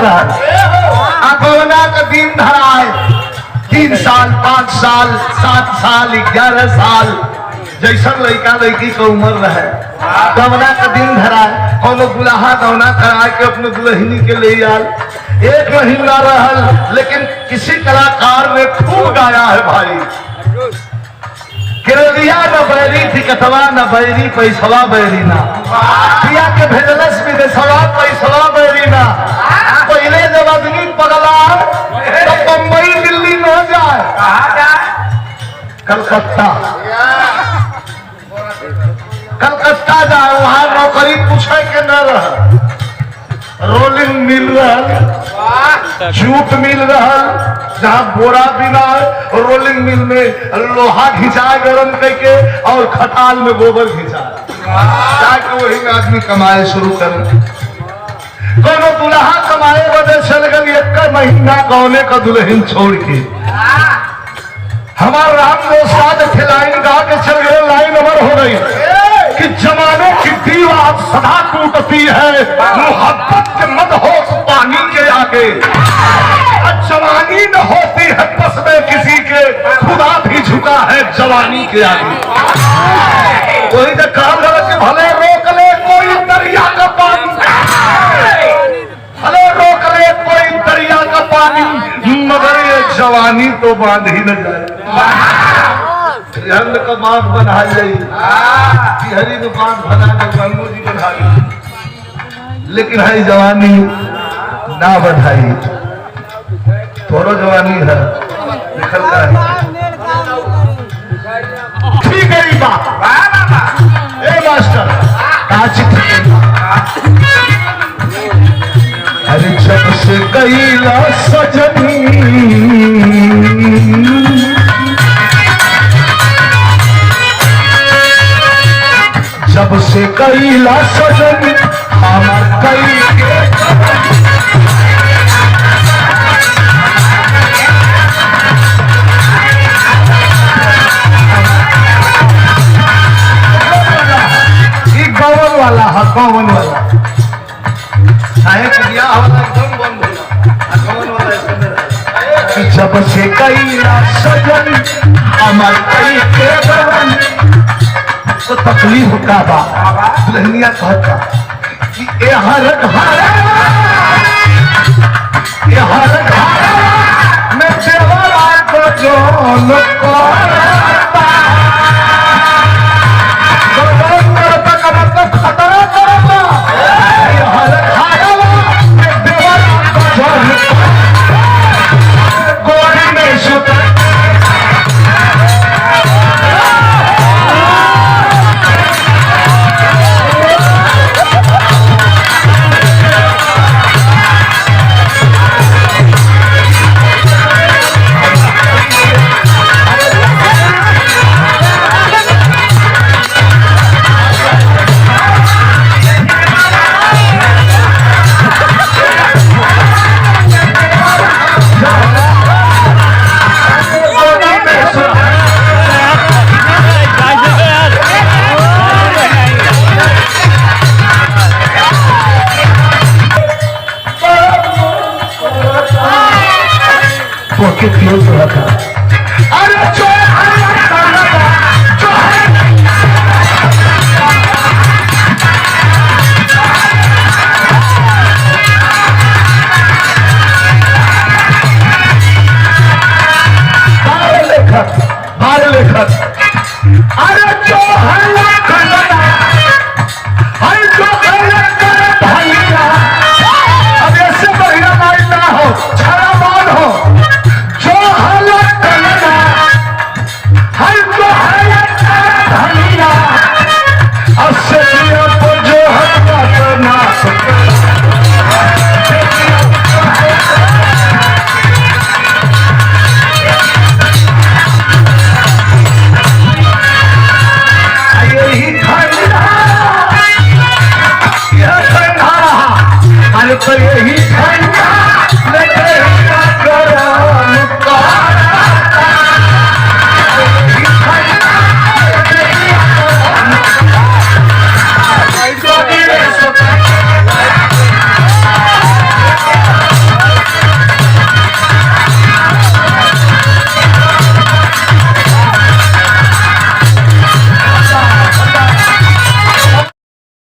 रहा गौना का दिन धराए 3 साल 5 साल 7 साल 11 साल जैसा लड़का लड़की का उम्र रहे गौना का दिन धराए और लोग दुल्हा गौना करा के अपने दुल्हनी के ले आल 1 महीना रहल लेकिन किसी कलाकार ने खूब गाया है भाई किरलिया न बैरी थी कथवा न बैरी पैसवा बैरी ना पिया के भेजलस विदेशवा पैसवा बैरी ना पहले जब आदमी पगला तो बम्बई दिल्ली न जाए कलकत्ता जाए वहां नौकरी पूछे के न रह रोलिंग मिल रहा जूट मिल रहा जहाँ बोरा बिना रोलिंग मिल में लोहा घिंचाए गरम करके और खटाल में गोबर घिंचाए जाके वही में आदमी कमाए शुरू कर कोनो दुल्हा कमाए बदे चल गई 1 महीना गौने का दुल्हन छोड़ के हमारा राम दोस्त लाइन गा के चल गए लाइन अमर हो गई कि जमाने की दीवार सदा टूटती है मोहब्बत के मदहोश पानी के आगे जवानी न होती है बस में किसी के खुदा भी झुका है जवानी के आगे कोई तो काम कि भले रोक ले कोई दरिया का पानी भले रोक ले कोई दरिया का पानी मगर ये जवानी तो बांध ही न जाए हर का बांध बना जाए हरी को बांध बना दे गंगो जी बना लेकिन है जवानी ना बढ़ाई थोड़ा जवानी है निकलता है ठीक है ए मास्टर अरे जब से कैला सजनी जब से कैला सजनी हमार कई वाला है कौन वाला साहेब दिया वाला एकदम बंद होला कौन वाला इसमें जब से कैला सजन हमार कई के बवन तो तकलीफ का बा दुल्हनिया कहता कि ए हर घर में देवरा को जो लोग खतरा करता गोरी में सुता के क्लोज रखा अरे जो बार लेखक अरे जो अब ऐसे बढ़िया नाइट ना हो छाया मान हो तो यही